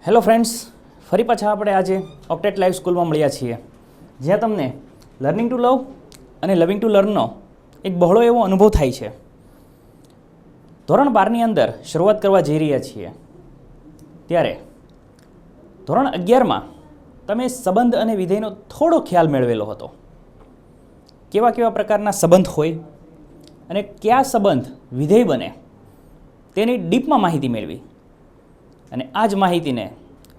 Hello friends, ફરી પાછા આપણે આજે ઓક્ટેટ લાઈવ સ્કૂલમાં મળ્યા છીએ, જ્યાં તમને લર્નિંગ ટુ લવ અને લવિંગ ટુ લર્નનો એક બહોળો એવો અનુભવ થાય છે. ધોરણ 12ની અંદર શરૂઆત કરવા જઈ રહ્યા છીએ ત્યારે ધોરણ 11માં તમે સંબંધ અને વિધેયનો થોડો ખ્યાલ મેળવેલો હતો. કેવા કેવા પ્રકારના સંબંધ હોય અને કયા સંબંધ વિધેય બને તેની ડીપમાં માહિતી મેળવી અને આ જ માહિતીને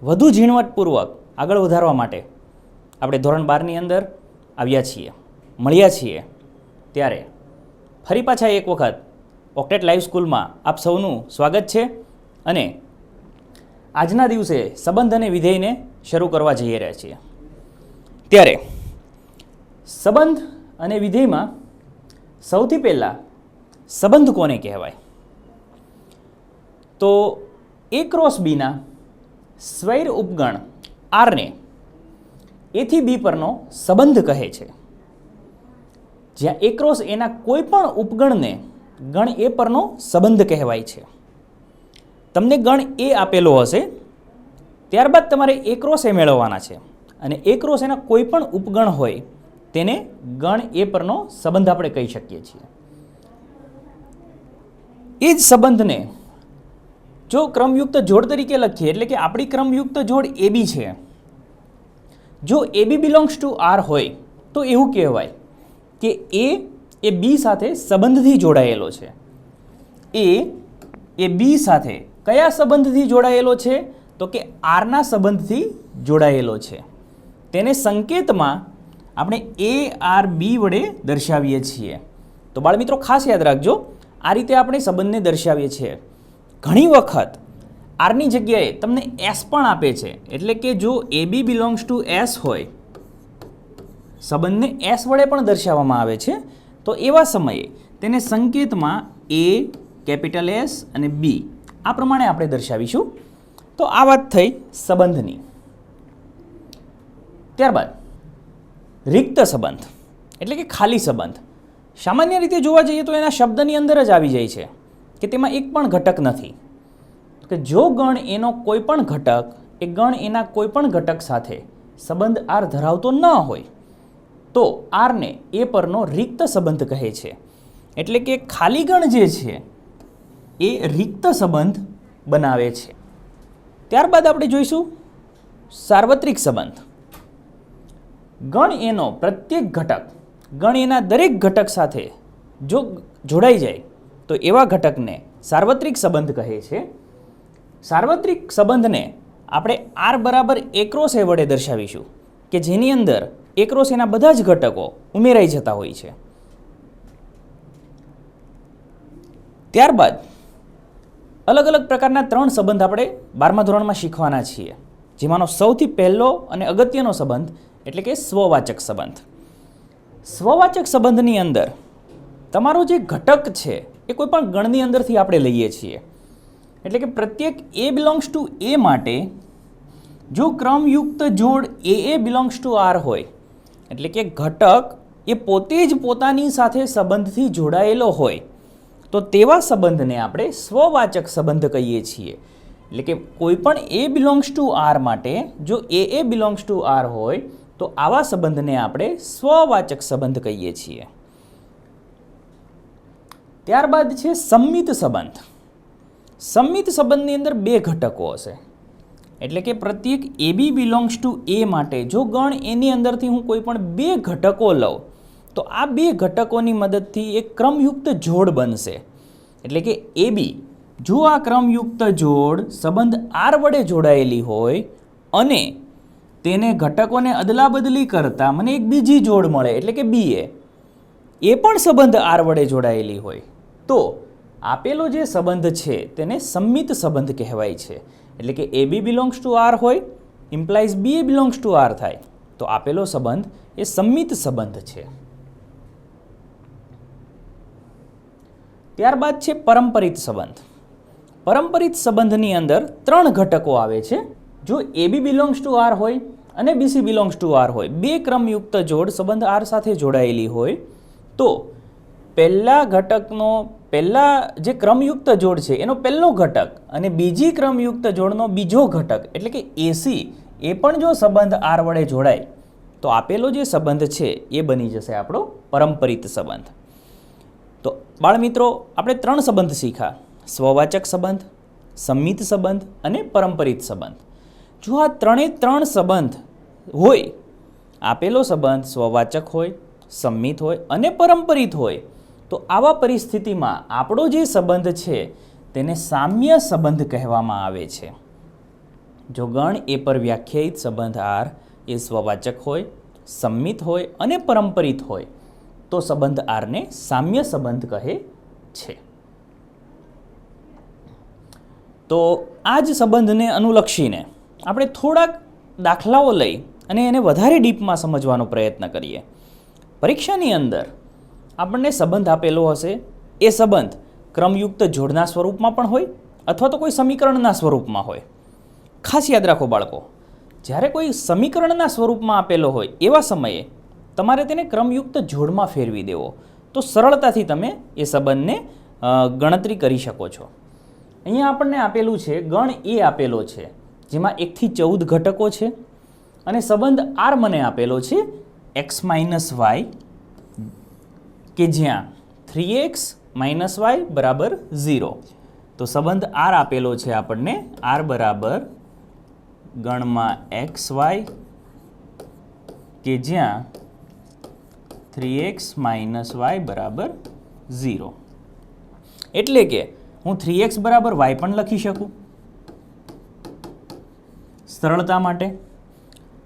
વધુ ઝીણવટપૂર્વક આગળ વધારવા માટે આપણે ધોરણ 12ની અંદર આવ્યા છીએ, મળ્યા છીએ. ત્યારે ફરી પાછા એક વખત ઓક્ટેટ લાઈવ સ્કૂલમાં આપ સૌનું સ્વાગત છે અને આજના દિવસે સંબંધ અને વિધેયને શરૂ કરવા જઈ રહ્યા છીએ. ત્યારે સંબંધ અને વિધેયમાં સૌથી પહેલાં સંબંધ કોને કહેવાય? તો A ક્રોસ બીના સ્વૈર ઉપગણ આરને એથી બી પરનો સંબંધ કહે છે. જ્યાં A ક્રોસ એના કોઈ પણ ઉપગણને ગણ એ પરનો સંબંધ કહેવાય છે. તમને ગણ એ આપેલો હશે, ત્યારબાદ તમારે A ક્રોસ એ મેળવવાના છે અને A ક્રોસ એના કોઈ પણ ઉપગણ હોય તેને ગણ એ પરનો સંબંધ આપણે કહી શકીએ છીએ. એ જ સંબંધને જો ક્રમયુક્ત જોડ તરીકે લખીએ, એટલે કે આપણી ક્રમયુક્ત જોડ AB છે, જો AB બિલોંગ્સ ટુ R હોય તો એવું કહેવાય કે A એ B સાથે સંબંધથી જોડાયેલો છે. A એ B સાથે કયા સંબંધથી જોડાયેલો છે? તો કે Rના સંબંધથી જોડાયેલો છે. તેને સંકેતમાં આપણે ARB વડે દર્શાવીએ છીએ. તો બાળમિત્રો ખાસ યાદ રાખજો, આ રીતે આપણે સંબંધને દર્શાવીએ છીએ. ઘણી વખત આરની જગ્યાએ તમને એસ પણ આપે છે, એટલે કે જો AB બિલોંગ્સ ટુ એસ હોય, સંબંધને એસ વડે પણ દર્શાવવામાં આવે છે, તો એવા સમયે તેને સંકેતમાં A, કેપિટલ S અને B આ પ્રમાણે આપણે દર્શાવીશું. તો આ વાત થઈ સંબંધની. ત્યારબાદ રિક્ત સંબંધ એટલે કે ખાલી સંબંધ. સામાન્ય રીતે જોવા જઈએ તો એના શબ્દની અંદર જ આવી જાય છે કે તેમાં એક પણ ઘટક નથી. કે જો ગણ એનો કોઈ પણ ઘટક એ ગણ એના કોઈ પણ ઘટક સાથે સંબંધ આર ધરાવતો ન હોય તો આરને એ પરનો રિક્ત સંબંધ કહે છે. એટલે કે ખાલી ગણ જે છે એ રિક્ત સંબંધ બનાવે છે. ત્યારબાદ આપણે જોઈશું સાર્વત્રિક સંબંધ. ગણ એનો પ્રત્યેક ઘટક ગણ એના દરેક ઘટક સાથે જો જોડાઈ જાય તો એવા ઘટકને સાર્વત્રિક સંબંધ કહે છે. સાર્વત્રિક સંબંધને આપણે આર બરાબર A ક્રોસ એ વડે દર્શાવીશું કે જેની અંદર A ક્રોસ એના બધા જ ઘટકો ઉમેરાઈ જતા હોય છે. ત્યારબાદ અલગ અલગ પ્રકારના 3 સંબંધ આપણે 12મા ધોરણમાં શીખવાના છીએ, જેમાંનો સૌથી પહેલો અને અગત્યનો સંબંધ એટલે કે સ્વવાચક સંબંધ. સ્વવાચક સંબંધની અંદર તમારો જે ઘટક છે એ કોઈ પણ ગણની અંદરથી આપણે લઈએ છીએ. એટલે કે પ્રત્યેક A બિલોંગ્સ ટુ A માટે જો ક્રમયુક્ત જોડ AA બિલોંગ્સ ટુ R હોય, એટલે કે ઘટક એ પોતે જ પોતાની સાથે સંબંધથી જોડાયેલો હોય, તો તેવા સંબંધને આપણે સ્વવાચક સંબંધ કહીએ છીએ. એટલે કે કોઈ પણ A બિલોંગ્સ ટુ R માટે જો AA બિલોંગ્સ ટુ R હોય તો આવા સંબંધને આપણે સ્વવાચક સંબંધ કહીએ છીએ. ત્યારબાદ છે સંમિત સંબંધ. સંમિત સંબંધની અંદર 2 ઘટકો હશે. એટલે કે પ્રત્યેક AB બિલોંગ્સ ટુ A માટે જો ગણ એની અંદરથી હું કોઈ પણ 2 ઘટકો લઉં તો આ 2 ઘટકોની મદદથી એક ક્રમયુક્ત જોડ બનશે. એટલે કે AB જો આ ક્રમયુક્ત જોડ સંબંધ R વડે જોડાયેલી હોય અને તેને ઘટકોને અદલાબદલી કરતા મને એક બીજી જોડ મળે, એટલે કે BA એ પણ સંબંધ R વડે જોડાયેલી હોય, તો આપેલો જે સંબંધ છે તેને સંમિત સંબંધ કહેવાય છે. એટલે કે AB બિલોંગ્સ ટુ R હોય implies BA belongs to R થાય, તો આપેલો સંબંધ એ સંમિત સંબંધ છે. ત્યારબાદ છે પરંપરિત સંબંધ. પરંપરિત સંબંધની અંદર 3 ઘટકો આવે છે. જો AB બિલોંગ્સ ટુ R હોય અને BC બિલોંગ્સ ટુ R હોય, 2 ક્રમયુક્ત જોડ સંબંધ R સાથે જોડાયેલી હોય, તો પહેલા ઘટકનો પહેલા જે ક્રમયુક્ત જોડ છે એનો પહેલો ઘટક અને બીજી ક્રમયુક્ત જોડનો બીજો ઘટક એટલે કે એસી એ પણ જો સંબંધ આર વડે જોડાય તો આપેલો જે સંબંધ છે એ બની જશે આપણો પરંપરિત સંબંધ. તો બાળમિત્રો, આપણે 3 સંબંધ શીખ્યા: સ્વવાચક સંબંધ, સંમિત સંબંધ અને પરંપરિત સંબંધ. જો આ 3 સંબંધ હોય, આપેલો સંબંધ સ્વવાચક હોય, સંમિત હોય અને પરંપરિત હોય, તો આવા પરિસ્થિતિમાં આપણો જે સંબંધ છે તેને સામ્ય સંબંધ કહેવામાં આવે છે. જો ગણ એ પર વ્યાખ્યાયિત સંબંધ આર એ સ્વવાચક હોય, સંમિત હોય અને પરંપરિત હોય તો સંબંધ આરને સામ્ય સંબંધ કહે છે. તો આ જ સંબંધને અનુલક્ષીને આપણે થોડાક દાખલાઓ લઈ અને એને વધારે ડીપમાં સમજવાનો પ્રયત્ન કરીએ. પરીક્ષાની અંદર આપણને સંબંધ આપેલો હશે, એ સંબંધ ક્રમયુક્ત જોડના સ્વરૂપમાં પણ હોય અથવા તો કોઈ સમીકરણના સ્વરૂપમાં હોય. ખાસ યાદ રાખો બાળકો, જ્યારે કોઈ સમીકરણના સ્વરૂપમાં આપેલો હોય એવા સમયે તમારે તેને ક્રમયુક્ત જોડમાં ફેરવી દેવો, તો સરળતાથી તમે એ સંબંધને ગણતરી કરી શકો છો. અહીંયા આપણને આપેલું છે, ગણ એ આપેલો છે જેમાં 1 થી 14 ઘટકો છે અને સંબંધ આર મને આપેલો છે x - y, કે જ્યાં 3x - y બરાબર 0. તો સંબંધ આર આપેલો છે આપણને, આર બરાબર ગણમાં xy કે જ્યાં 3x - y બરાબર 0. એટલે કે હું 3x બરાબર y પણ લખી શકું સરળતા માટે.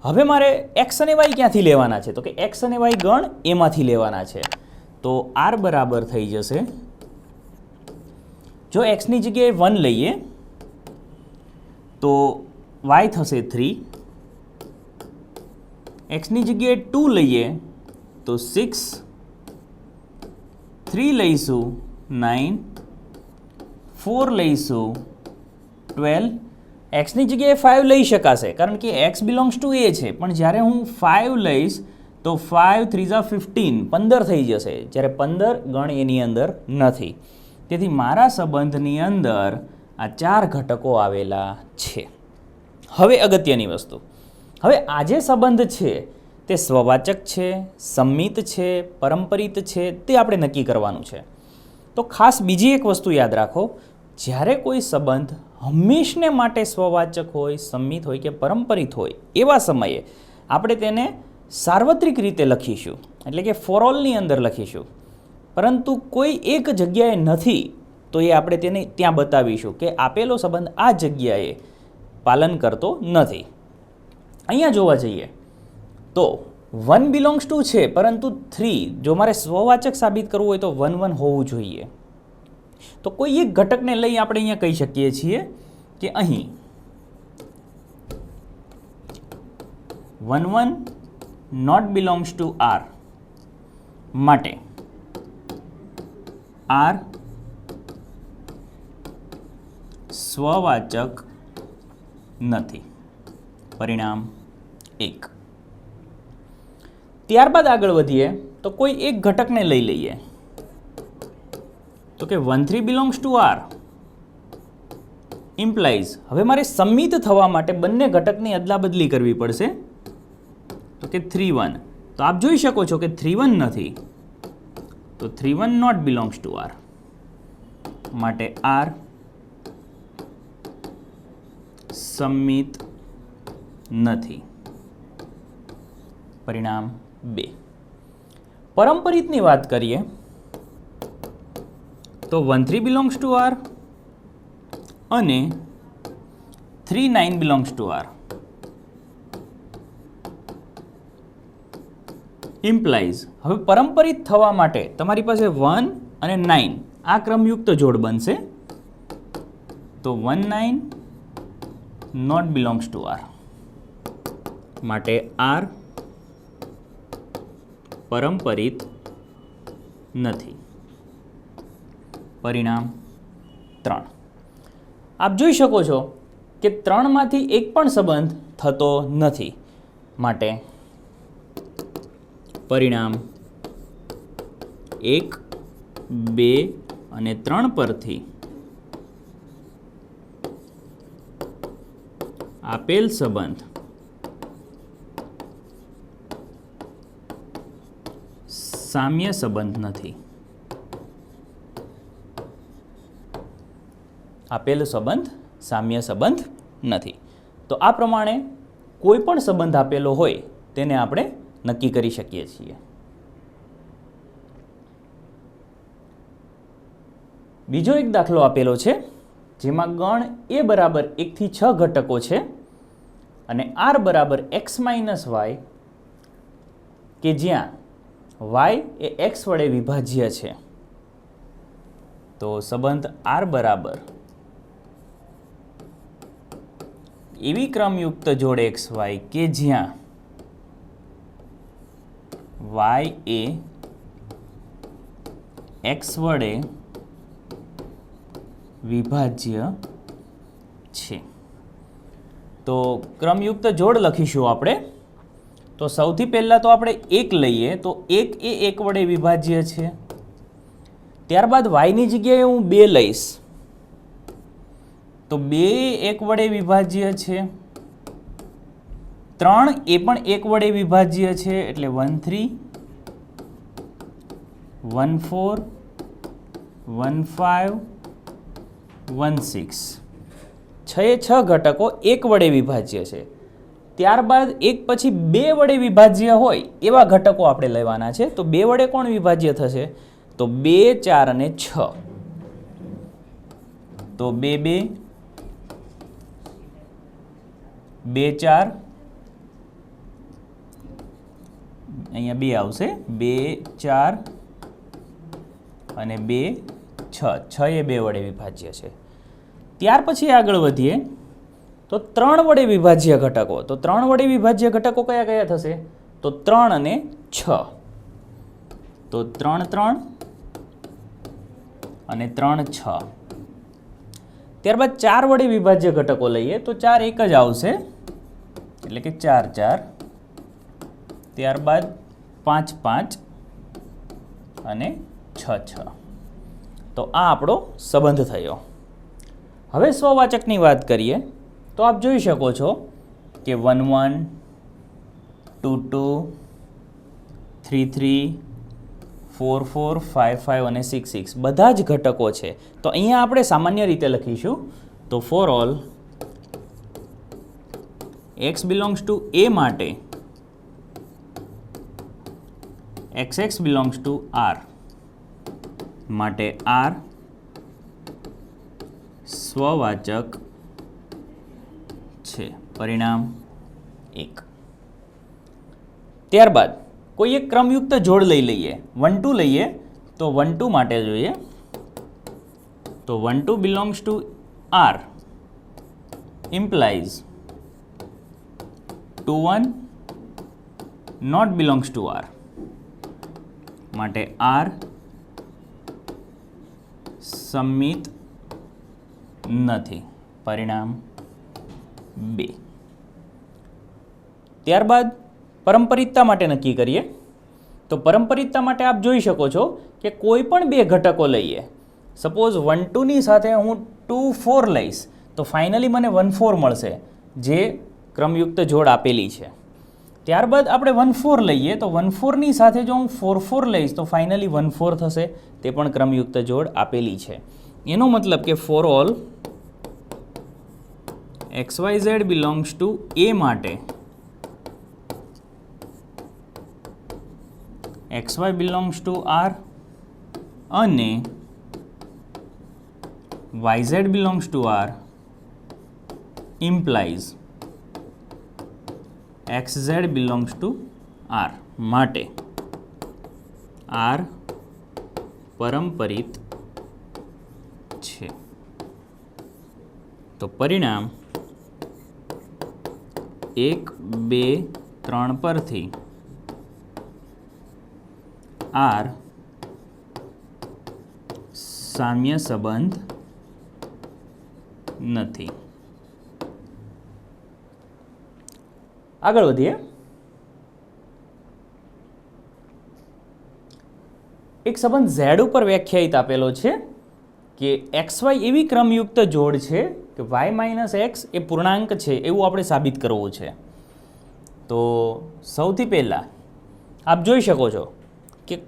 હવે મારે x અને y ક્યાંથી લેવાના છે? તો કે x અને y ગણ એમાંથી લેવાના છે. તો r બરાબર થઈ જશે, જો x ની જગ્યાએ 1 લઈએ તો y થશે 3, x ની જગ્યાએ 2 લઈએ તો 6, 3 લઈશું 9, 4 લઈશું 12, x ની જગ્યાએ 5 લઈ શકાશે કારણ કે x બિલોંગ્સ ટુ a છે, પણ જ્યારે હું 5 લઈશ તો 5 3 જા 15, 15 થઈ જશે, જ્યારે 15 ગણ એની અંદર નથી. તેથી મારા સંબંધની અંદર આ 4 ઘટકો આવેલા છે. હવે અગત્યની વસ્તુ, હવે આ જે સંબંધ છે તે સ્વવાચક છે, સંમિત છે, પરંપરિત છે, તે આપણે નક્કી કરવાનું છે. તો ખાસ બીજી એક વસ્તુ યાદ રાખો, જ્યારે કોઈ સંબંધ હંમેશને માટે સ્વવાચક હોય, સંમિત હોય કે પરંપરિત હોય એવા સમયે આપણે તેને સાર્વત્રિક રીતે લખીશું, એટલે કે ફોર ઓલની અંદર લખીશું. પરંતુ કોઈ એક જગ્યાએ નથી તો એ આપણે તેને ત્યાં બતાવીશું કે આપેલો સંબંધ આ જગ્યાએ પાલન કરતો નથી. અહીંયા જોવા જઈએ તો 1 બિલોંગ્સ ટુ છે, પરંતુ 3 જો મારે સ્વવાચક સાબિત કરવું હોય તો 1 1 હોવું જોઈએ. તો કોઈ એક ઘટકને લઈ આપણે અહીંયા કહી શકીએ છીએ કે અહીં 1 1 નોટ બિલોંગ્સ ટુ આર, માટે આર સ્વવાચક નથી. પરિણામ 1. ત્યારબાદ આગળ વધીએ તો કોઈ એક ઘટકને લઈ લઈએ તો કે 1 3 બિલોંગ્સ ટુ આર ઇમ્પ્લાઇઝ, હવે મારે સંમિત થવા માટે બંને ઘટકની અદલાબદલી કરવી પડશે. તો કે 3 1, તો આપ જોઈ શકો છો કે 3 1 નથી, તો 3 1 નોટ બિલોંગ્સ ટુ આર, માટે આર સંમિત નથી. પરિણામ 2. પરંપરિતની વાત કરીએ તો 1 3 બિલોંગ્સ ટુ આર અને 3 9 બિલોંગ્સ ટુ આર ઇમ્પ્લાઇઝ, હવે પરંપરિત થવા માટે તમારી પાસે 1 અને 9 આ ક્રમયુક્ત જોડ બનશે. તો 1 9 નોટ બિલોંગ્સ ટુ આર, માટે આર પરંપરિત નથી. પરિણામ 3. આપ જોઈ શકો છો કે 3 માંથી એક પણ સંબંધ થતો નથી, માટે પરિણામ 1 2 અને 3 પરથી આપેલ સંબંધ સામ્ય સંબંધ નથી. આપેલો સંબંધ સામ્ય સંબંધ નથી. તો આ પ્રમાણે કોઈ પણ સંબંધ આપેલો હોય તેને આપણે નક્કી કરી શકીએ છીએ. બીજો એક દાખલો આપેલો છે જેમાં ગણ a બરાબર 1 થી 6 ઘટકો છે અને r બરાબર x માઇનસ y કે જ્યાં y એ x વડે વિભાજ્ય છે. તો સંબંધ r બરાબર એવી ક્રમયુક્ત જોડ xy કે જ્યાં y એ x વડે વિભાજ્ય છે. તો ક્રમયુક્ત જોડ લખીશું આપણે. તો સૌથી પહેલાં તો આપણે 1 લઈએ તો 1 એ 1 વડે વિભાજ્ય છે. ત્યારબાદ yની જગ્યાએ હું 2 લઈશ તો 2 એ 1 વડે વિભાજ્ય છે. 3 એ પણ 1 વડે વિભાજ્ય છે એટલે 1 3 1 4 1 5 1 6 6 એ 6 ઘટકો 1 વડે વિભાજ્ય છે. ત્યારબાદ એક પછી 2 વડે વિભાજ્ય હોય એવા ઘટકો આપણે લેવાના છે. તો 2 વડે કોણ વિભાજ્ય થશે? તો 2 4 અને 6. તો 2 2 2 4 અહીંયા 2 આવશે 2 4 અને 2 6 6 એ 2 વડે વિભાજ્ય છે. ત્યાર પછી આગળ વધીએ તો 3 વડે વિભાજ્ય ઘટકો. તો 3 વડે વિભાજ્ય ઘટકો કયા કયા થશે? તો 3 અને 6. તો 3 3 અને 3 6. ત્યારબાદ 4 વડે વિભાજ્ય ઘટકો લઈએ તો 4 એક જ આવશે એટલે કે 4 4. ત્યારબાદ 5 5 અને 6 6. તો આ આપણો સંબંધ થયો. હવે સ્વવાચકની વાત કરીએ તો આપ જોઈ શકો છો કે 1 1 2 2 3 3 4 4 5 5 અને 6 6 બધા જ ઘટકો છે. તો અહીંયા આપણે સામાન્ય રીતે લખીશું તો for all x belongs to a માટે xx બિલોંગ્સ ટુ r માટે r સ્વવાચક છે. પરિણામ 1. ત્યારબાદ કોઈ એક ક્રમયુક્ત જોડ લઈ લઈએ 1 2 લઈએ તો 1 2 માટે જોઈએ તો 1 2 belongs to r implies 2 1 not belongs to r માટે r સમિત નથી. પરિણામ 2. ત્યારબાદ પરંપરિતતા માટે નક્કી કરીએ તો પરંપરિતતા માટે આપ જોઈ શકો છો કે કોઈ પણ 2 ઘટકો લઈએ. સપોઝ 1 2 ની સાથે હું 2 4 લઈશ તો ફાઇનલી મને 1 4 મળશે જે ક્રમયુક્ત જોડ આપેલી છે. ત્યારબાદ આપણે 1 4 લઈએ તો 1 4 ની સાથે જો હું 4 4 લઈશ તો ફાઇનલી 1 4 થશે. તે પણ ક્રમયુક્ત જોડ આપેલી છે. એનો મતલબ કે for all xyz belongs to a માટે xy બિલોંગ્સ ટુ r અને yz belongs to r implies xz belongs to r માટે r પરંપરિત છે. તો પરિણામ 1 2 3 પરથી r સામ્ય સંબંધ નથી. આગળ વધીએ. એક સંબંધ ઝેડ ઉપર વ્યાખ્યાયિત આપેલો છે કે એક્સ વાય એવી ક્રમયુક્ત જોડ છે કે વાય માઇનસ એક્સ એ પૂર્ણાંક છે એવું આપણે સાબિત કરવું છે. તો સૌથી પહેલાં આપ જોઈ શકો છો કે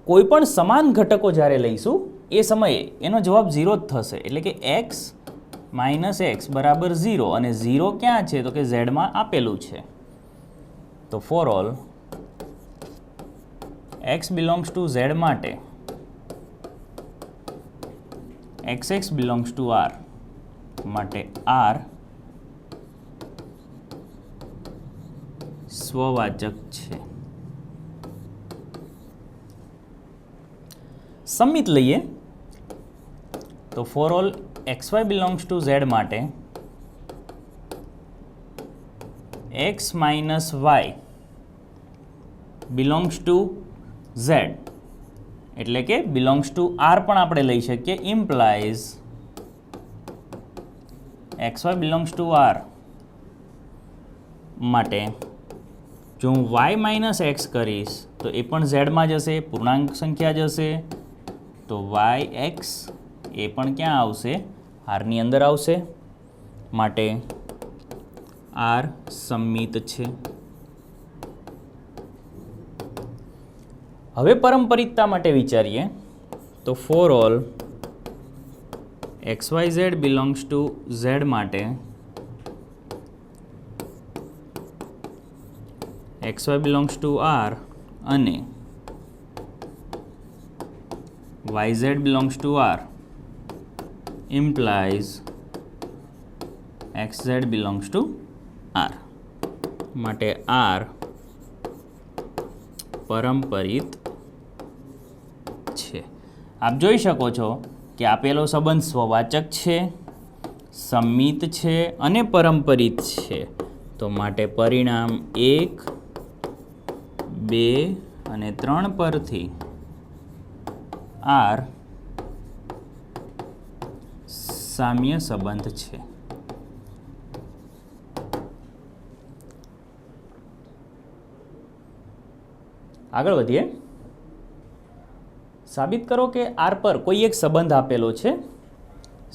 કોઈ પણ સમાન ઘટકો જ્યારે લઈશું એ સમયે એનો જવાબ 0 જ થશે, એટલે કે એક્સ માઇનસ એક્સ બરાબર 0, અને 0 ક્યાં છે તો કે ઝેડમાં આપેલું છે. તો for all x belongs to z માટે xx belongs to r માટે r સ્વવાચક છે. સમિત લઈએ તો for all xy belongs to z માટે x minus y belongs to z એટલે કે belongs to r પણ આપણે લઈ શકીએ, implies xy belongs to r માટે જો હું y માઇનસ એક્સ કરીશ તો એ પણ ઝેડમાં જશે, પૂર્ણાંક સંખ્યા જશે, તો y એક્સ એ પણ ક્યાં આવશે? આરની અંદર આવશે, માટે આર સમિત છે. હવે પરંપરિતતા માટે વિચારીએ તો for all x y z belongs to z માટે x y belongs to R અને y z belongs to R implies xz belongs to r માટે r પરંપરિત છે. આપ જોઈ શકો છો કે આપેલો સંબંધ સ્વવાચક છે, સમિત છે અને પરંપરિત છે. તો માટે પરિણામ 1, 2 અને 3 પરથી r સામ્ય સંબંધ છે. આગળ વધીએ. સાબિત કરો કે આર પર કોઈ એક સંબંધ આપેલો છે.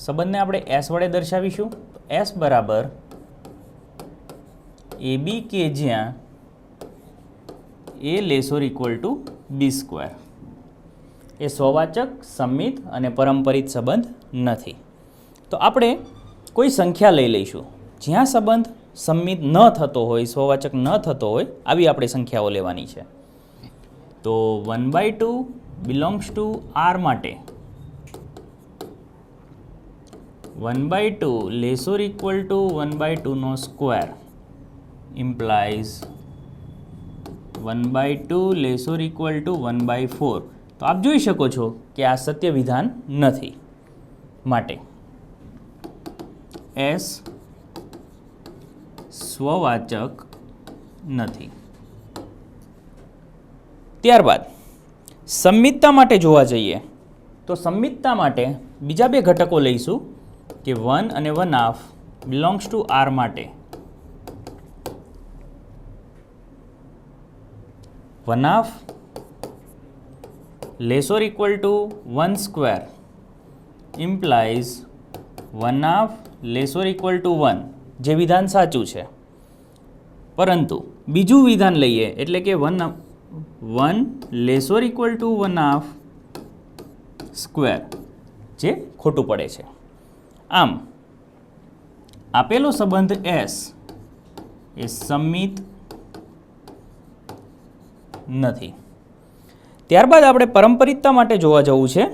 સંબંધને આપણે એસ વડે દર્શાવીશું. એસ બરાબર એ બી કે જ્યાં a less or equal to b square. એ સ્વવાચક, સમિત અને પરંપરિત સંબંધ નથી. તો આપણે કોઈ સંખ્યા લઈ લઈશું જ્યાં સંબંધ સમિત ન થતો હોય, સ્વવાચક ન થતો હોય, આવી આપણે સંખ્યાઓ લેવાની છે. તો 1/2 બિલોંગ્સ ટુ આર માટે 1/2 લેસ ઓર ઇક્વલ ટુ 1/2 નો square implies 1/2 less or equal to 1/4. તો આપ જોઈ શકો છો કે આ સત્ય વિધાન નથી, માટે એસ સ્વવાચક નથી. ત્યારબાદ સમિતતા માટે જોવા જઈએ તો સમિતતા માટે બીજા બે ઘટકો લઈશું કે 1 અને 1/2 બિલોંગ્સ ટુ આર માટે 1/2 less or equal to 1 square implies 1/2 less or equal to 1, જે વિધાન સાચું છે. પરંતુ બીજું વિધાન લઈએ એટલે કે 1 less or equal to 1/2 square, જે ખોટું પડે છે. આમ આપેલો સંબંધ એસ એ સમિત નથી. ત્યારબાદ આપણે પરંપરિતતા માટે જોવા જવું છે.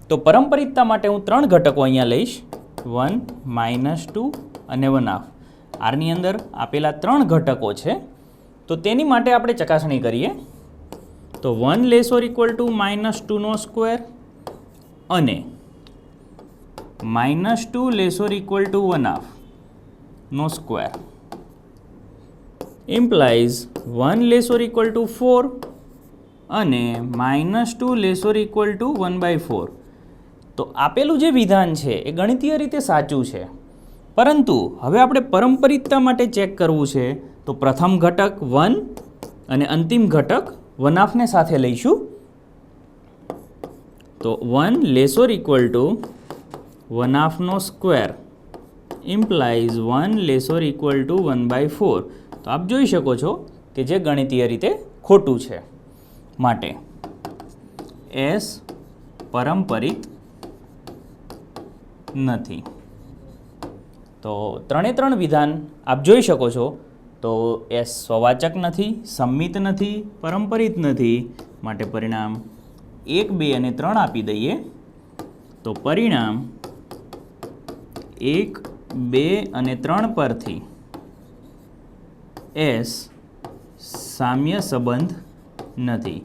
તો પરંપરિતતા માટે હું 3 ઘટકો અહીંયા લઈશ, 1, -2 અને 1/2. આરની અંદર આપેલા 3 ઘટકો છે. તો તેની માટે આપણે ચકાસણી કરીએ તો 1 લેસ ઓર ઇક્વલ ટુ -2 નો સ્ક્વેર અને -2 લેસ ઓર ઇક્વલ ટુ 1/2 નો square implies 1 less or equal to 4 અને -2 લેસ ઓર ઇક્વલ ટુ 1/4. તો આપેલું જે વિધાન છે એ ગણિતીય રીતે સાચું છે, પરંતુ હવે આપણે પરંપરિતતા માટે ચેક કરવું છે. તો પ્રથમ ઘટક 1 અને અંતિમ ઘટક 1/2 ને સાથે લઈશું. તો 1 less or equal to 1/2 square implies 1 less or equal to 1/4. તો આપ જોઈ શકો છો કે જે ગણિતીય રીતે ખોટું છે, માટે એસ પરંપરિત નથી. તો 3 વિધાન આપ જોઈ શકો છો. તો એસ સ્વવાચક નથી, સંમિત નથી, પરંપરિત નથી, માટે પરિણામ 1, 2 અને 3 આપી દઈએ. તો પરિણામ 1, 2 અને 3 પરથી એસ સામ્ય સંબંધ નથી.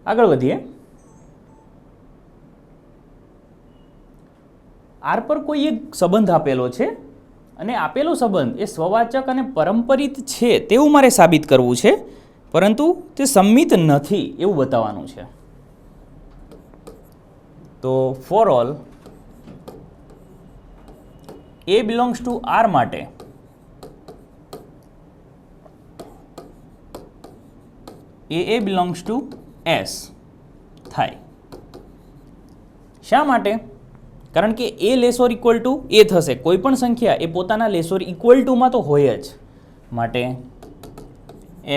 આગળ વધીએ. આર પર કોઈ એક સંબંધ આપેલો છે અને આપેલો સંબંધ એ સ્વવાચક અને પરંપરિત છે તેવું મારે સાબિત કરવું છે, પરંતુ તે સંમિત નથી એવું બતાવવાનું છે. તો for all A belongs to R માટે એ બિલોંગ્સ ટુ એસ થાય. શા માટે? કારણ કે એ લેસ ઓર ઇક્વલ ટુ એ થશે. કોઈ પણ સંખ્યા એ પોતાના લેસ ઓર ઇક્વલ ટુમાં તો હોય જ, માટે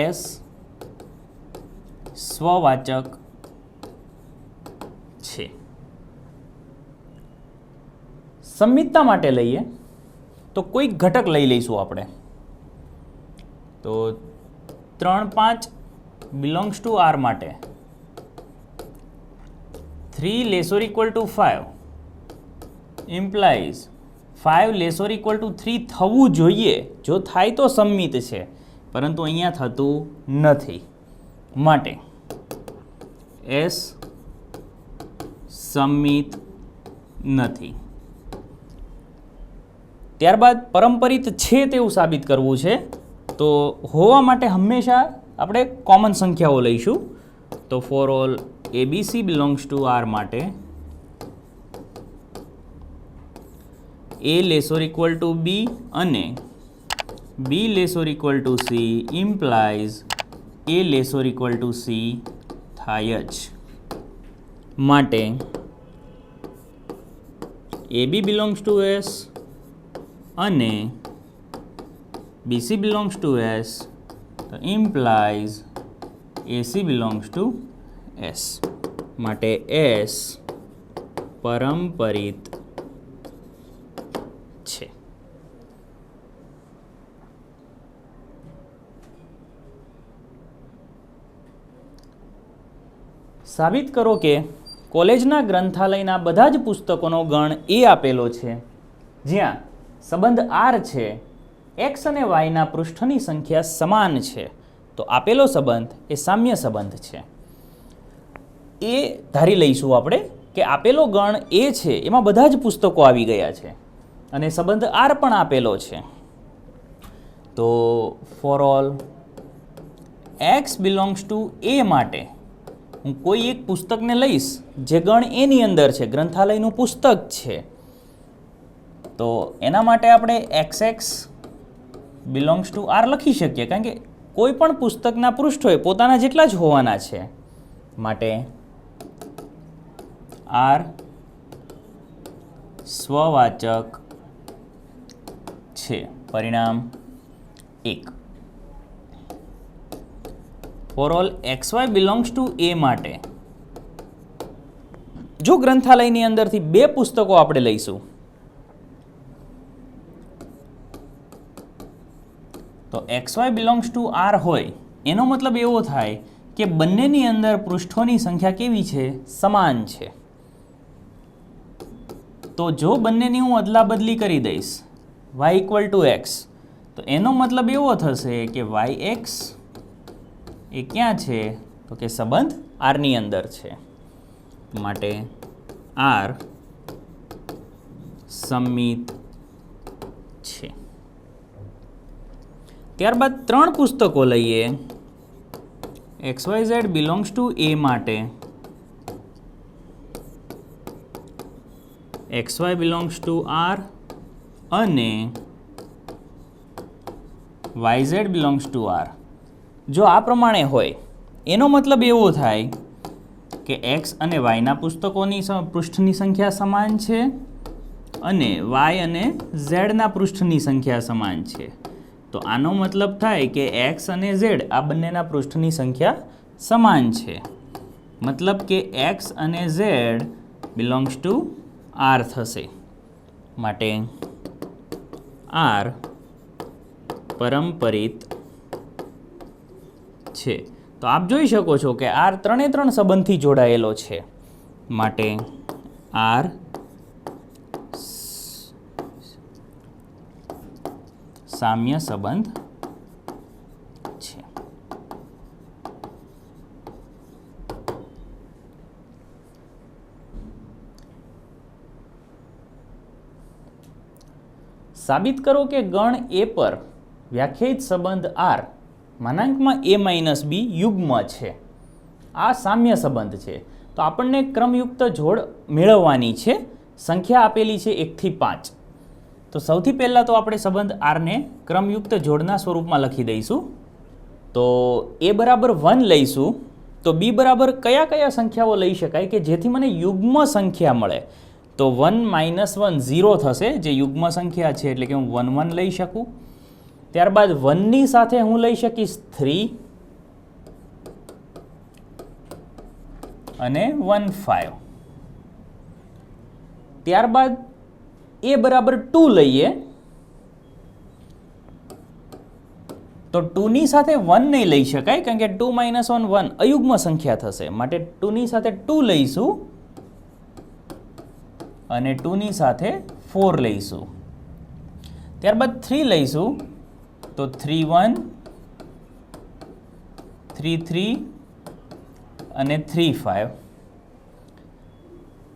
એસ સ્વવાચક છે. સંમિતતા માટે લઈએ તો કોઈક ઘટક લઈ લઈશું આપણે. તો 3, 5 બિલોંગ્સ ટુ આર માટે 3 less or equal to 5 implies 5 less or equal to 3 થવું જોઈએ. જો થાય તો સંમિત છે, પરંતુ અહીંયા થતું નથી, માટે એસ સંમિત નથી. ત્યારબાદ પરંપરિત છે તેવું સાબિત કરવું છે. તો હોવા માટે હંમેશા આપણે કોમન સંખ્યાઓ લઈશું. તો for all a b c belongs to R માટે a less or equal to b અને b less or equal to c implies a less or equal to c થાય જ, માટે a b belongs to S અને b c belongs to S, તો implies a c belongs to S, માટે S પરંપરિત છે. સાબિત કરો કે કોલેજના ગ્રંથાલયના બધા જ પુસ્તકોનો ગણ એ આપેલો છે, જ્યાં સંબંધ આર છે, એક્સ અને વાયના પૃષ્ઠની સંખ્યા સમાન છે. તો આપેલો સંબંધ એ સામ્ય સંબંધ છે. એ ધારી લઈશું આપણે કે આપેલો ગણ એ છે, એમાં બધા જ પુસ્તકો આવી ગયા છે અને સંબંધ આર પણ આપેલો છે. તો for all x belongs to A માટે હું કોઈ એક પુસ્તકને લઈશ જે ગણ એની અંદર છે, ગ્રંથાલયનું પુસ્તક છે. તો એના માટે આપણે XX બિલોંગ્સ ટુ આર લખી શકીએ, કારણ કે કોઈ પણ પુસ્તકના પૃષ્ઠો એ પોતાના જેટલા જ હોવાના છે, માટે આર સ્વવાચક છે. પરિણામ 1. For all XY belongs to A માટે જો ગ્રંથાલયની અંદરથી 2 પુસ્તકો આપણે લઈશું, તો XY બિલોંગ્સ ટુ આર હોય એનો મતલબ એવો થાય કે બંનેની અંદર પૃષ્ઠોની સંખ્યા કેવી છે? સમાન છે. તો જો બંનેની હું અદલા બદલી કરી દઈશ y ઇક્વલ ટુ એક્સ, તો એનો મતલબ એવો થશે કે yx એ ક્યાં છે? તો કે સંબંધ આરની અંદર છે, માટે આર સંમિત છે. ત્યારબાદ 3 પુસ્તકો લઈએ. XYZ બિલોંગ્સ ટુ એ માટે XY બિલોંગ્સ ટુ આર અને YZ બિલોંગ્સ ટુ આર. જો આ પ્રમાણે હોય એનો મતલબ એવો થાય કે એક્સ અને વાયના પૃષ્ઠની સંખ્યા સમાન છે અને વાય અને ઝેડના પૃષ્ઠની સંખ્યા સમાન છે. તો આનો મતલબ થાય કે એક્સ અને ઝેડ આ બંનેના પૃષ્ઠની સંખ્યા સમાન છે. મતલબ કે એક્સ અને ઝેડ બિલોંગ્સ ટુ આર થશે. માટે આર પરંપરિત છે. તો આપ જોઈ શકો છો કે આર ત્રણે ત્રણ સંબંધથી જોડાયેલો છે. માટે આર સામ્ય સંબંધ છે. સાબિત કરો કે ગણ એ પર વ્યાખ્યાયિત સંબંધ આર માનાંકમાં a માઇનસ બી યુગ્મ છે. આ સામ્ય સંબંધ છે. તો આપણને ક્રમયુક્ત જોડ મેળવવાની છે. સંખ્યા આપેલી છે 1 થી 5. તો સૌથી પહેલાં તો આપણે સંબંધ આરને ક્રમયુક્ત જોડના સ્વરૂપમાં લખી દઈશું. તો a બરાબર 1 લઈશું તો b બરાબર કયા કયા સંખ્યાઓ લઈ શકાય કે જેથી મને યુગ્મ સંખ્યા મળે. તો 1 માઇનસ 1 0 થશે, જે યુગ્મ સંખ્યા છે એટલે કે હું 1 1 લઈ શકું. ત્યારબાદ 1ની સાથે હું લઈ શકીશ 3 અને 1 5. ત્યારબાદ a બરાબર 2 લઈએ તો 2ની સાથે 1 નહીં લઈ શકાય કારણ કે 2 માઇનસ 1 1 અયુગ્મ સંખ્યા થશે. માટે 2ની સાથે 2 લઈશું અને 2ની સાથે 4 લઈશું. ત્યારબાદ 3 લઈશું તો 3 1 3 3 અને 3 5.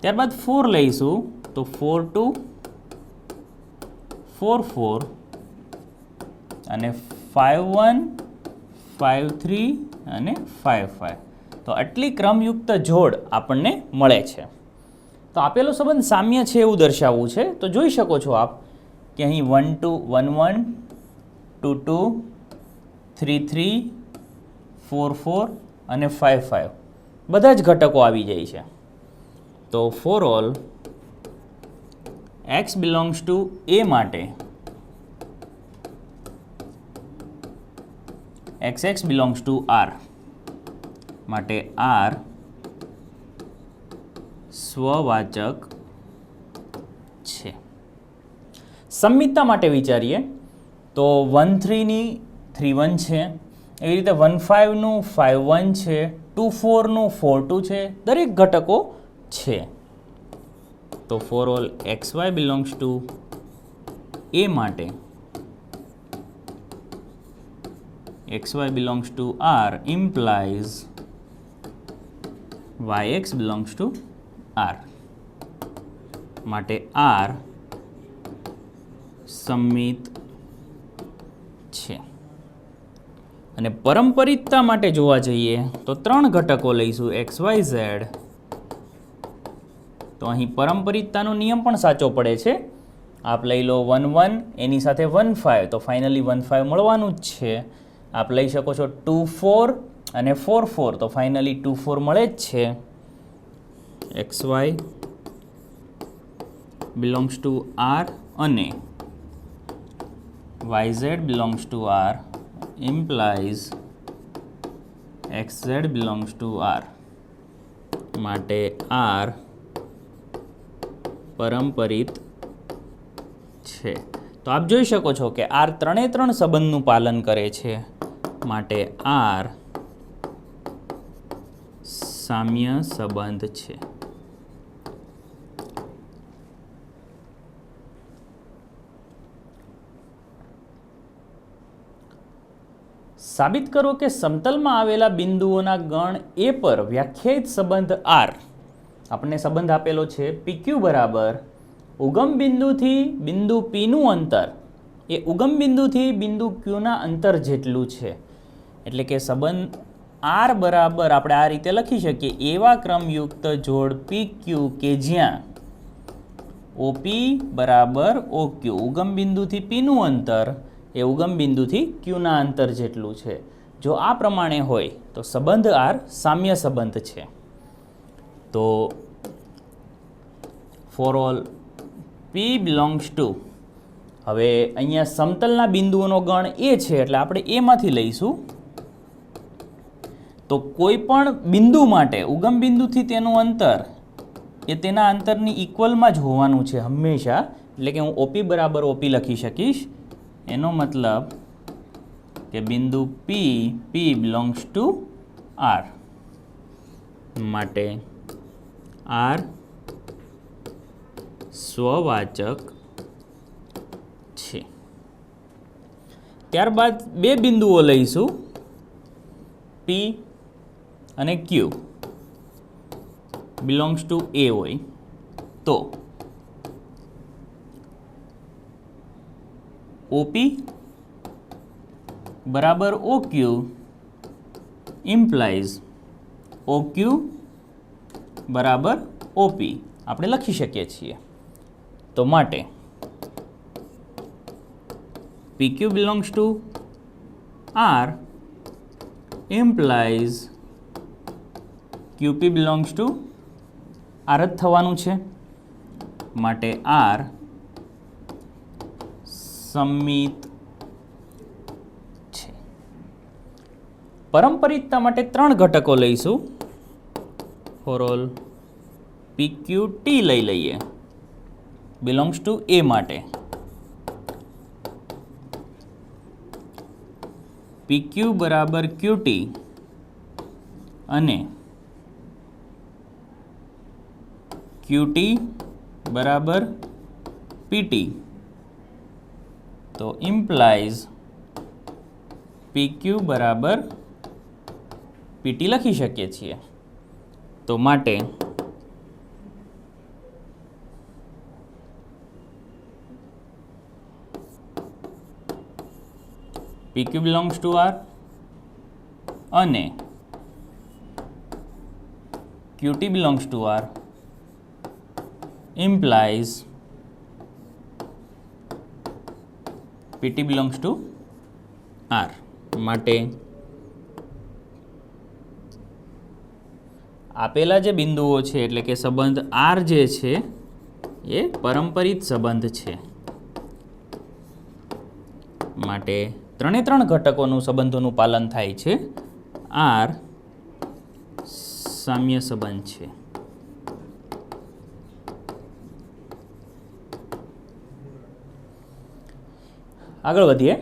ત્યારબાદ 4 લઈશું તો 4 2 4 4 અને 5 1 5 3 અને 5 5. તો આટલી ક્રમયુક્ત જોડ આપણને મળે છે. તો આપેલો સંબંધ સામ્ય છે એવું દર્શાવવું છે. તો જોઈ શકો છો આપ કે અહીં 1 2 1 1 2 2 3 3 4 4 અને 5 5 બધા જ ઘટકો આવી જાય છે. તો for all x belongs to a માટે xx બિલોંગ્સ ટુ r માટે r સ્વવાચક છે. સંમિતતા માટે વિચારીએ તો 1 3ની 3 1 છે, એવી રીતે 1 5નું 5 1 છે, 2 4નું 4 2 છે, દરેક ઘટકો છે. તો for all xy belongs two a માટે xy belongs two r implies yx belongs to r માટે r સંમિત છે. અને પરંપરિતતા માટે જોવા જઈએ તો 3 ઘટકો લઈશું x y z. તો અહીં પરંપરિતતાનો નિયમ પણ સાચો પડે છે. આપ લઈ લો 1 1 એની સાથે 1 5 તો ફાઇનલી 1 5 મળવાનું જ છે. આપ લઈ શકો છો 2 4 અને 4 4 તો ફાઇનલી 2 4 મળે જ છે. xy બિલોંગ્સ ટુ r અને yz belongs to r implies xz belongs to r માટે r પરંપરિત છે. તો આપ જોઈ શકો છો કે r ત્રણે ત્રણ સંબંધનું પાલન કરે છે. માટે r સામ્ય સંબંધ છે. સાબિત કરો કે સમતલમાં આવેલા બિંદુઓના ગણ એ પર વ્યાખ્યાયિત સંબંધ r. આપણને સંબંધ આપેલો છે PQ બરાબર ઉગમ બિંદુથી બિંદુ P નું અંતર એ ઉગમ બિંદુથી બિંદુ Q ના અંતર જેટલું છે. એટલે કે સંબંધ R બરાબર આપણે આ રીતે લખી શકીએ એવા ક્રમયુક્ત જોડ PQ કે જ્યાં OP બરાબર OQ ઉગમ બિંદુથી P નું અંતર એ ઉગમ બિંદુથી Q ના અંતર જેટલું છે. જો આ પ્રમાણે હોય તો સંબંધ આર સામ્ય સંબંધ છે. તો for all P belongs to, હવે અહીંયા સમતલના બિંદુઓનો ગણ એ છે એટલે આપણે એમાંથી લઈશું. તો કોઈ પણ બિંદુ માટે ઉગમ બિંદુથી તેનું અંતર એ તેના અંતરની ઇક્વલમાં જ હોવાનું છે હંમેશા. એટલે કે હું ઓપી બરાબર ઓપી લખી શકીશ. એનો મતલબ કે બિંદુ પી બિલોંગ્સ ટુ આર માટે આર સ્વવાચક છે. ત્યારબાદ બે બિંદુઓ લઈશું પી અને ક્યુ બિલોંગ્સ ટુ એ હોય તો ઓપી બરાબર ઓક્યુ ઇમ્પ્લાઇઝ ઓક્યુ બરાબર ઓપી આપણે લખી શકીએ છીએ. તો માટે PQ belongs to R implies QP belongs to R જ થવાનું છે. માટે R સમમિત છે. પરંપરિતતા માટે 3 ઘટકો લઈશું. ફોર ઓલ PQT લઈ લઈએ બિલોંગ્સ ટુ એ માટે. PQ બરાબર QT અને QT બરાબર PT તો ઇમ્પ્લાઇઝ PQ બરાબર PT લખી શકીએ છીએ. તો માટે PQ belongs to R અને QT belongs to R implies PT belongs to R. માટે આપેલા જે બિંદુઓ છે એટલે કે સંબંધ R જે છે એ પરંપરિત સંબંધ છે. માટે 3 ઘટકોનું સંબંધોનું પાલન થાય છે. R સામ્ય સંબંધ છે. આગળ વધીએ.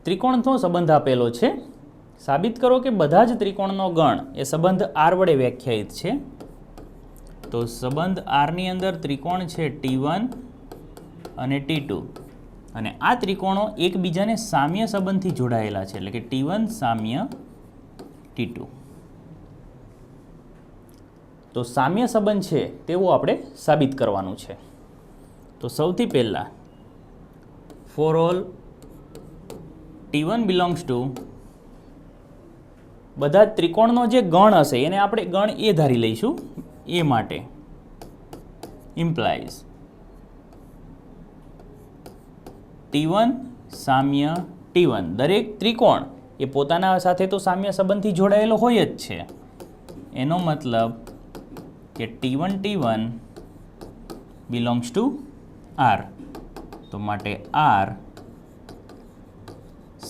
ત્રિકોણનો સંબંધ આપેલો છે. સાબિત કરો કે બધા જ ત્રિકોણનો ગણ એ સંબંધ R વડે વ્યાખ્યાયિત છે. તો સંબંધ R ની અંદર ત્રિકોણ છે T1 અને T2 અને આ ત્રિકોણો એકબીજાને સામ્ય સંબંધથી જોડાયેલા છે. એટલે કે T1 સામ્ય T2. તો સામ્ય સંબંધ છે તેવું આપણે સાબિત કરવાનું છે. તો સૌથી પહેલાં for all T1 belongs to બધા ત્રિકોણનો જે ગણ હશે એને આપણે ગણ એ ધારી લઈશું. એ માટે ઇમ્પ્લાઇઝ T1 સામ્ય T1. દરેક ત્રિકોણ એ પોતાના સાથે તો સામ્ય સંબંધથી જોડાયેલો હોય જ છે. એનો મતલબ કે T1 બિલોંગ્સ ટુ R. તો માટે R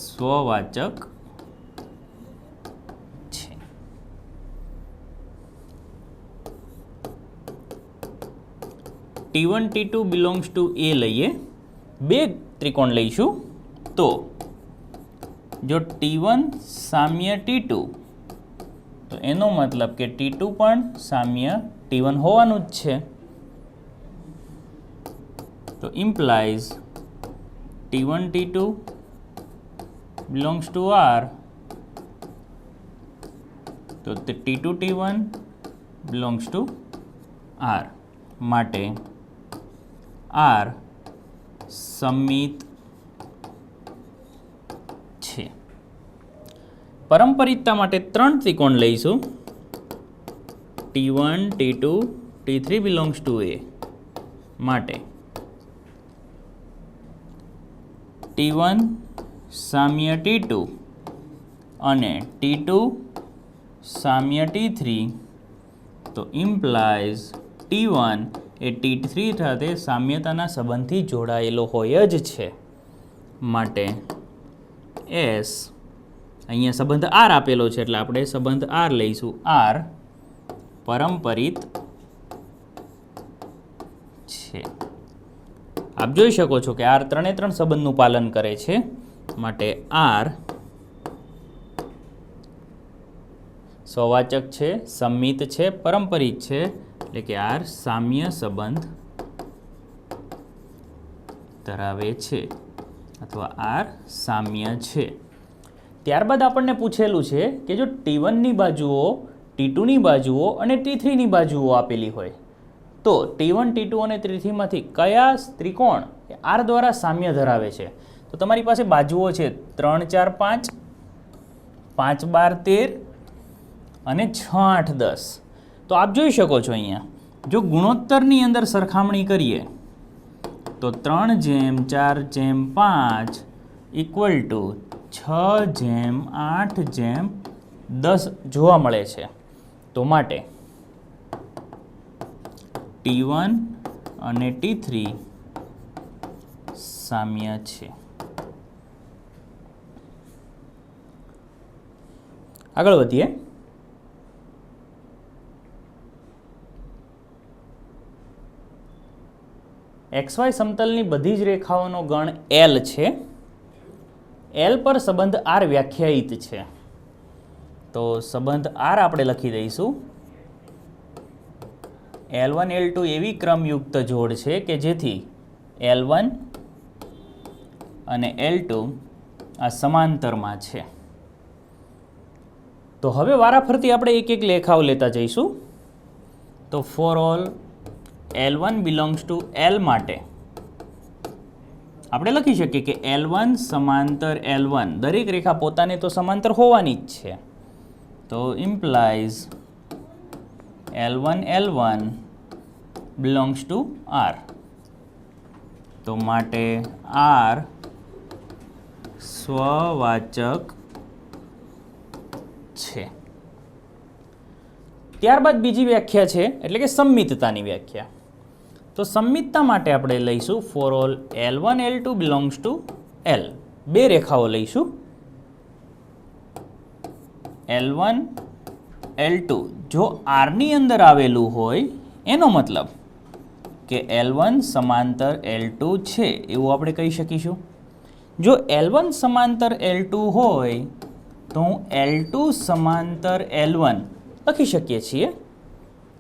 સ્વવાચક છે. T1 T2 બિલોંગ્સ ટુ એ લઈએ. બે ત્રિકોણ લઈશું. તો જો T1 સામ્ય T2 તો એનો મતલબ કે T2 પણ સામ્ય T1 હોવાનું જ છે. તો implies T1 T2 belongs to R. તો T2 T1 belongs to R. માટે R સમમિત છે. પરંપરિતતા માટે 3 ત્રિકોણ લઈશું. T1 T2 T3 belongs to A. માટે T1 સામ્ય T2 અને T2 સામ્ય T3, તો ઇમ્પ્લાઇઝ T1 એ T3 સાથે સામ્યતાના સંબંધથી જોડાયેલો હોય જ છે. માટે S અહીંયા સંબંધ R આપેલો છે એટલે આપણે સંબંધ R લઈશું. R પરંપરિત છે. આપ જોઈ શકો છો કે R ત્રણે ત્રણ સંબંધનું પાલન કરે છે. માટે R સ્વવાચક છે, સંમિત છે, પરંપરિત છે, એટલે કે R સામ્ય સંબંધ ધરાવે છે અથવા R સામ્ય છે. ત્યારબાદ આપણને પૂછેલું છે કે જો T1ની બાજુઓ, T2ની બાજુઓ અને T3ની બાજુઓ આપેલી હોય તો T1, T2 અને T3માંથી કયા ત્રિકોણ R દ્વારા સામ્ય ધરાવે છે? તો તમારી પાસે બાજુઓ છે 3, 4, 5, 5, 12, 13 અને 6, 8, 10. તો આપ જોઈ શકો છો અહીંયા જો ગુણોત્તરની અંદર સરખામણી કરીએ તો 3/4/5 ઇક્વલ ટુ 6/8/10 જોવા મળે છે. તો માટે T1 અને T3 સામ્ય છે. આગળ વધીએ. XY સમતલની બધી જ રેખાઓનો ગણ L છે. L પર સંબંધ R વ્યાખ્યાયિત છે. તો સંબંધ R આપણે લખી દઈશું. L1 L2 એવી ક્રમયુક્ત જોડ છે કે જેથી L1 અને L2 આ સમાંતરમાં છે. તો હવે વારાફરતી આપણે એક એક રેખાઓ લેતા જઈશું. તો for all L1 belongs to L માટે આપણે લખી શકીએ કે L1 સમાંતર L1, દરેક રેખા પોતાને તો સમાંતર હોવાની જ છે. તો implies L1 L1 belongs to R. તો માટે R સ્વવાચક છે. ત્યારબાદ બીજી વ્યાખ્યા છે એટલે કે સંમિતતાની વ્યાખ્યા. તો સંમિતતા માટે આપણે લઈશું for all L1 L2 belongs to L. બે રેખાઓ લઈશું. L1 L2 જો R ની અંદર આવેલું હોય એનો મતલબ કે L1 સમાંતર L2 છે એવું આપણે કહી શકીશું. જો L1 સમાંતર L2 હોય તો હું L2 સમાંતર L1 લખી શકીએ છીએ.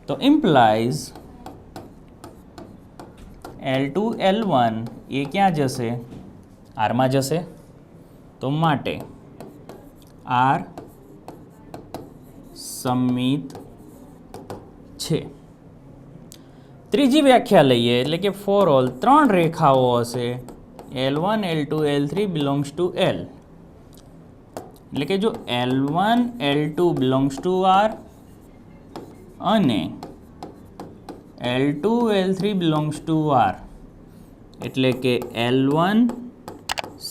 તો ઇમ્પ્લાઇઝ L2 L1 એ ક્યાં જશે? R માં જશે. તો માટે R સંમિત છે. ત્રીજી વ્યાખ્યા લઈએ એટલે કે ફોર ઓલ ત્રણ રેખાઓ હશે L1 L2 L3 belongs to L. એટલે કે જો L1 L2 belongs to R અને L2 L3 belongs to R એટલે કે L1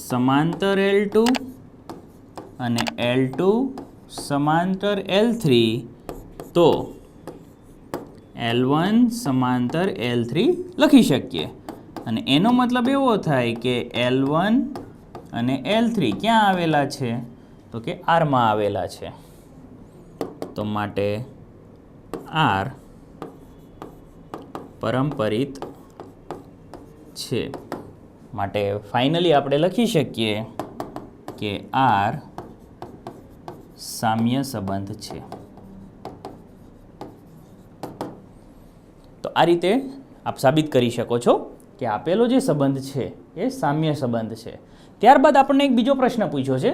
સમાંતર L2 અને L2 સમાંતર L3, તો L1 સમાંતર L3 લખી શકીએ. અને એનો મતલબ એવો થાય કે L1 અને L3 ક્યાં આવેલા છે? તો કે R માં આવેલા છે. તો માટે R પરંપરિત છે. માટે ફાઇનલી આપણે લખી શકીએ કે R સામ્ય સંબંધ છે. તો આ રીતે આપ સાબિત કરી શકો છો કે આપેલો જે સંબંધ છે એ સામ્ય સંબંધ છે. ત્યારબાદ આપણને એક બીજો પ્રશ્ન પૂછ્યો છે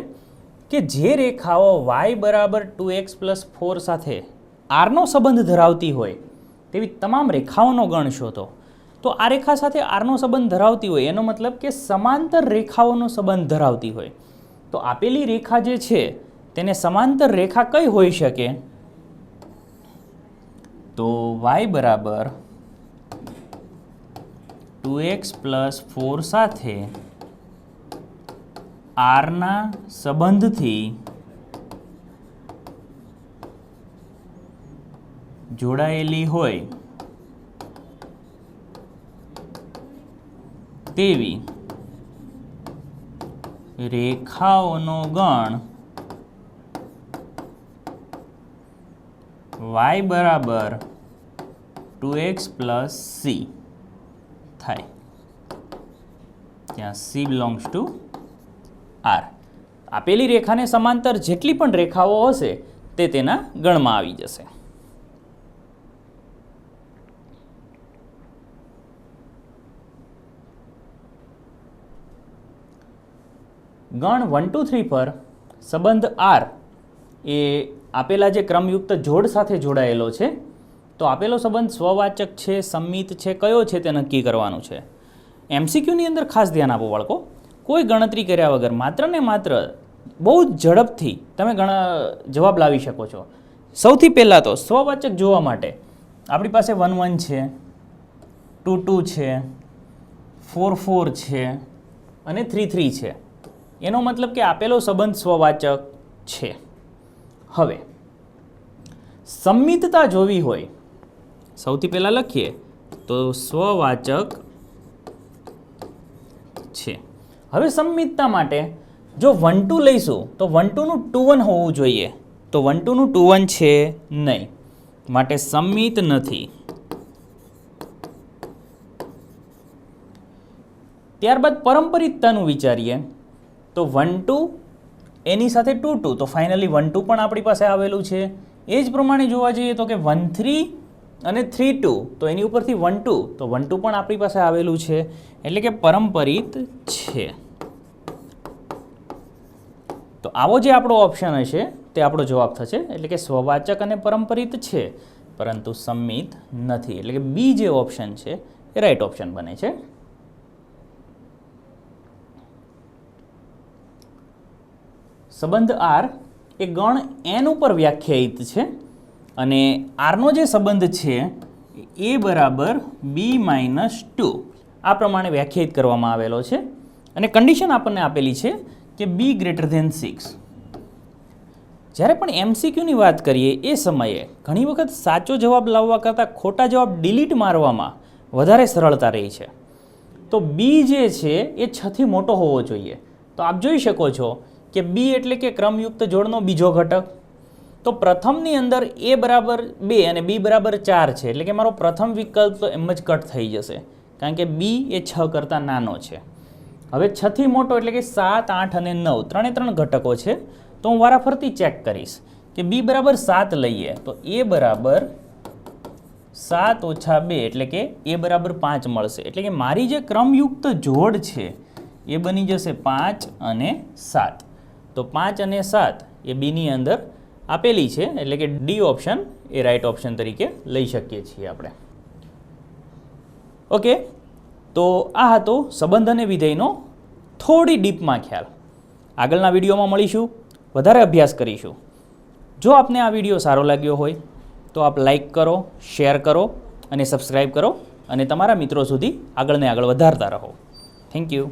કે જે રેખાઓ y બરાબર 2x + 4 સાથે આરનો સંબંધ ધરાવતી હોય તેવી તમામ રેખાઓનો ગણ શોધો. તો આ રેખા સાથે આરનો સંબંધ ધરાવતી હોય એનો મતલબ કે સમાંતર રેખાઓનો સંબંધ ધરાવતી હોય. તો આપેલી રેખા જે છે તેને સમાંતર રેખા કઈ હોઈ શકે? તો y બરાબર 2x + 4 સાથે આરના સંબંધથી જોડાયેલી હોય તેવી રેખાઓનો ગણ y બરાબર 2x પ્લસ c થાય, ત્યાં c બિલોંગ્સ ટુ r. આપેલી રેખાને સમાંતર જેટલી પણ રેખાઓ હશે તે તેના ગણમાં આવી જશે. ગણ 1 2 3 પર સંબંધ r એ આપેલા જે ક્રમયુક્ત જોડ સાથે જોડાયેલો છે. તો આપેલો સંબંધ સ્વવાચક છે, સંમિત છે, કયો છે તે નક્કી કરવાનું છે. MCQની અંદર ખાસ ધ્યાન આપો બાળકો, કોઈ ગણતરી કર્યા વગર માત્ર ને માત્ર બહુ ઝડપથી તમે જવાબ લાવી શકો છો. સૌથી પહેલાં તો સ્વવાચક જોવા માટે આપણી પાસે 1 1 છે, 2 2 છે, 4 4 છે અને 3 3 છે. એનો મતલબ કે આપેલો સંબંધ સ્વવાચક છે. હવે સંમિતતા જોવી હોય, સૌથી પહેલાં લખીએ તો સ્વવાચક છે. હવે સંમિતતા માટે જો 1 2 લઈશું તો 1 2 નું 2 1 હોવું જોઈએ. તો 1 2 નું 2 1 છે નહીં, માટે સંમિત નથી. ત્યારબાદ પરંપરિતતાનું વિચારીએ તો 1 2 એની સાથે 2 2, તો ફાઇનલી 1 2 પણ આપણી પાસે આવેલું છે. એ જ પ્રમાણે જોવા જઈએ તો કે 1 3 અને 3 2, તો એની ઉપરથી 1 2, તો 1 2 પણ આપણી પાસે આવેલું છે, એટલે કે પરંપરિત છે. તો આવો જે આપણો ઓપ્શન હશે તે આપણો જવાબ થશે, એટલે કે સ્વવાચક અને પરંપરિત છે પરંતુ સંમિત નથી, એટલે કે બી જે ઓપ્શન છે એ રાઈટ ઓપ્શન બને છે. સંબંધ r એ ગણ n ઉપર વ્યાખ્યાયિત છે અને rનો જે સંબંધ છે એ બરાબર b - 2 આ પ્રમાણે વ્યાખ્યાયિત કરવામાં આવેલો છે અને કન્ડિશન આપણને આપેલી છે કે b > 6. જ્યારે પણ MCQની વાત કરીએ એ સમયે ઘણી વખત સાચો જવાબ લાવવા કરતાં ખોટા જવાબ ડિલીટ મારવામાં વધારે સરળતા રહી છે. તો b જે છે એ 6 થી મોટો હોવો જોઈએ. તો આપ જોઈ શકો છો કે b એટલે કે ક્રમયુક્ત જોડનો બીજો ઘટક. તો પ્રથમની અંદર a બરાબર 2 અને b બરાબર 4 છે, એટલે કે મારો પ્રથમ વિકલ્પ તો એમ જ કટ થઈ જશે, કારણ કે b એ 6 કરતાં નાનો છે. હવે 6 થી મોટો એટલે કે 7 8 અને 9 ત્રણે ઘટકો છે. તો હું વારાફરતી ચેક કરીશ કે b બરાબર 7 લઈએ તો a બરાબર 7 ઓછા 2 એટલે કે a બરાબર 5 મળશે. એટલે કે મારી જે ક્રમયુક્ત જોડ છે એ બની જશે 5 અને 7. તો 5 અને 7 એ બીની અંદર આપેલી છે, એટલે કે D option A right option તરીકે લઈ શકીએ છીએ આપણે. ઓકે, તો આ હતો સંબંધ અને વિધેયનો થોડી ડીપમાં ખ્યાલ. આગળના વિડીયોમાં મળીશું, વધારે અભ્યાસ કરીશું. જો આપને આ વિડીયો સારો લાગ્યો હોય તો આપ લાઈક કરો, શેર કરો અને સબસ્ક્રાઈબ કરો અને તમારા મિત્રો સુધી આગળ વધારતા રહો. Thank you.